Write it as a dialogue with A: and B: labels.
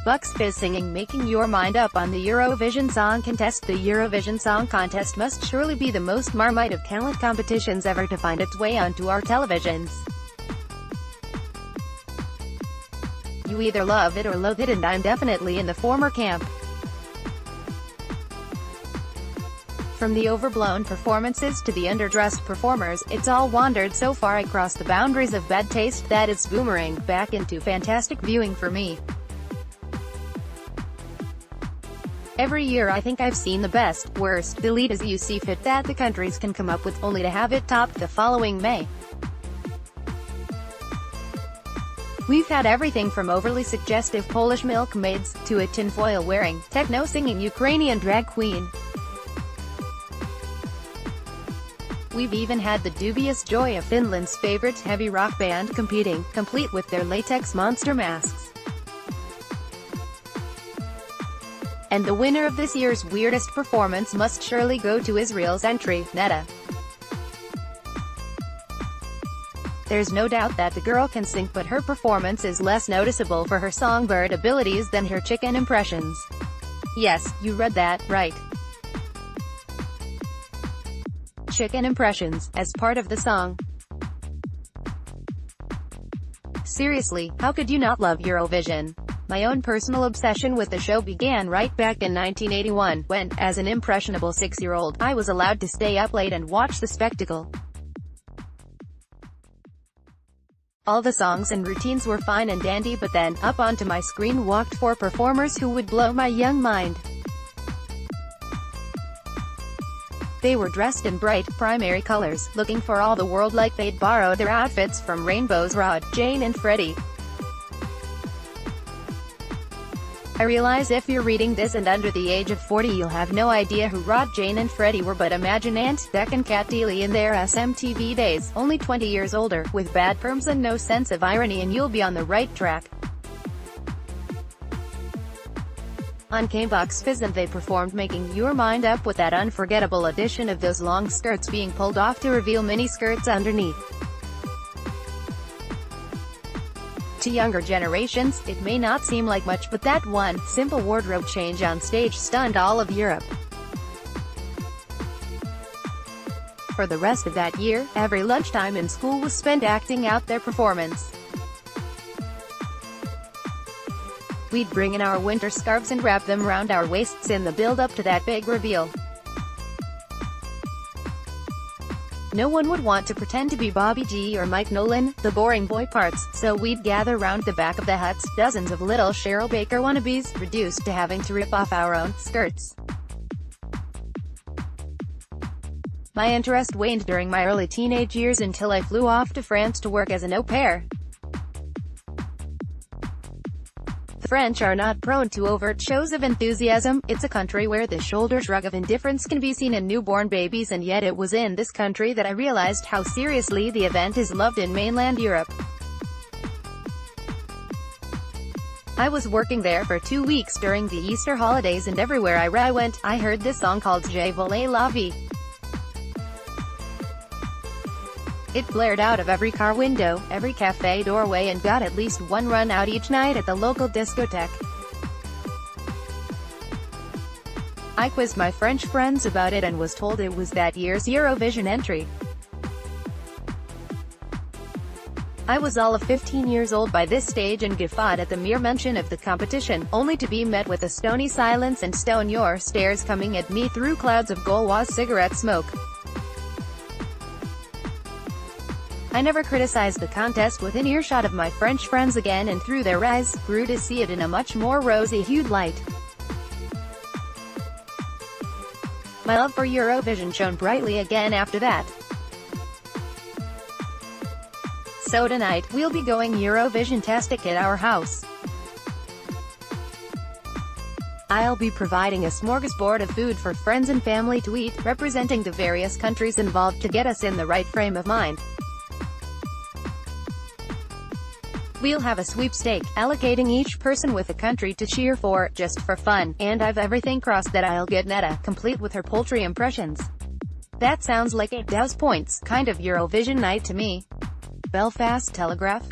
A: Bucks Fizz singing "Making Your Mind Up" on the Eurovision Song Contest. The Eurovision Song Contest must surely be the most Marmite of talent competitions ever to find its way onto our televisions. You either love it or loathe it, and I'm definitely in the former camp. From the overblown performances to the underdressed performers, it's all wandered so far across the boundaries of bad taste that it's boomeranged back into fantastic viewing for me. Every year I think I've seen the best, worst, delete as you see fit that the countries can come up with, only to have it topped the following May. We've had everything from overly suggestive Polish milkmaids, to a tinfoil-wearing, techno-singing Ukrainian drag queen. We've even had the dubious joy of Finland's favorite heavy rock band competing, complete with their latex monster masks. And the winner of this year's weirdest performance must surely go to Israel's entry, Netta. There's no doubt that the girl can sing, but her performance is less noticeable for her songbird abilities than her chicken impressions. Yes, you read that right. Chicken impressions, as part of the song. Seriously, how could you not love Eurovision? My own personal obsession with the show began right back in 1981, when, as an impressionable 6-year-old, I was allowed to stay up late and watch the spectacle. All the songs and routines were fine and dandy, but then, up onto my screen walked 4 performers who would blow my young mind. They were dressed in bright, primary colors, looking for all the world like they'd borrowed their outfits from Rainbow's Rod, Jane and Freddie. I realize if you're reading this and under the age of 40 you'll have no idea who Rod, Jane and Freddie were, but imagine Ant, Dec and Cat Deely in their SMTV days, only 20 years older, with bad perms and no sense of irony, and you'll be on the right track. On came Bucks Fizz and they performed "Making Your Mind Up" with that unforgettable addition of those long skirts being pulled off to reveal mini skirts underneath. To younger generations, it may not seem like much, but that one simple wardrobe change on stage stunned all of Europe. For the rest of that year, every lunchtime in school was spent acting out their performance. We'd bring in our winter scarves and wrap them around our waists in the build-up to that big reveal. No one would want to pretend to be Bobby G or Mike Nolan, the boring boy parts, so we'd gather round the back of the huts, dozens of little Cheryl Baker wannabes, reduced to having to rip off our own skirts. My interest waned during my early teenage years until I flew off to France to work as an au pair. The French are not prone to overt shows of enthusiasm. It's a country where the shoulder shrug of indifference can be seen in newborn babies, and yet it was in this country that I realized how seriously the event is loved in mainland Europe. I was working there for 2 weeks during the Easter holidays, and everywhere I went, I heard this song called Je voulais la vie. It blared out of every car window, every cafe doorway, and got at least one run out each night at the local discotheque. I quizzed my French friends about it and was told it was that year's Eurovision entry. I was all of 15 years old by this stage and guffawed at the mere mention of the competition, only to be met with a stony silence and stone your stares coming at me through clouds of Gauloise cigarette smoke. I never criticized the contest within earshot of my French friends again, and through their eyes, grew to see it in a much more rosy-hued light. My love for Eurovision shone brightly again after that. So tonight, we'll be going Eurovision-tastic at our house. I'll be providing a smorgasbord of food for friends and family to eat, representing the various countries involved to get us in the right frame of mind. We'll have a sweepstake, allocating each person with a country to cheer for, just for fun, and I've everything crossed that I'll get Netta, complete with her poultry impressions. That sounds like 8,000 points, kind of Eurovision night to me. Belfast Telegraph.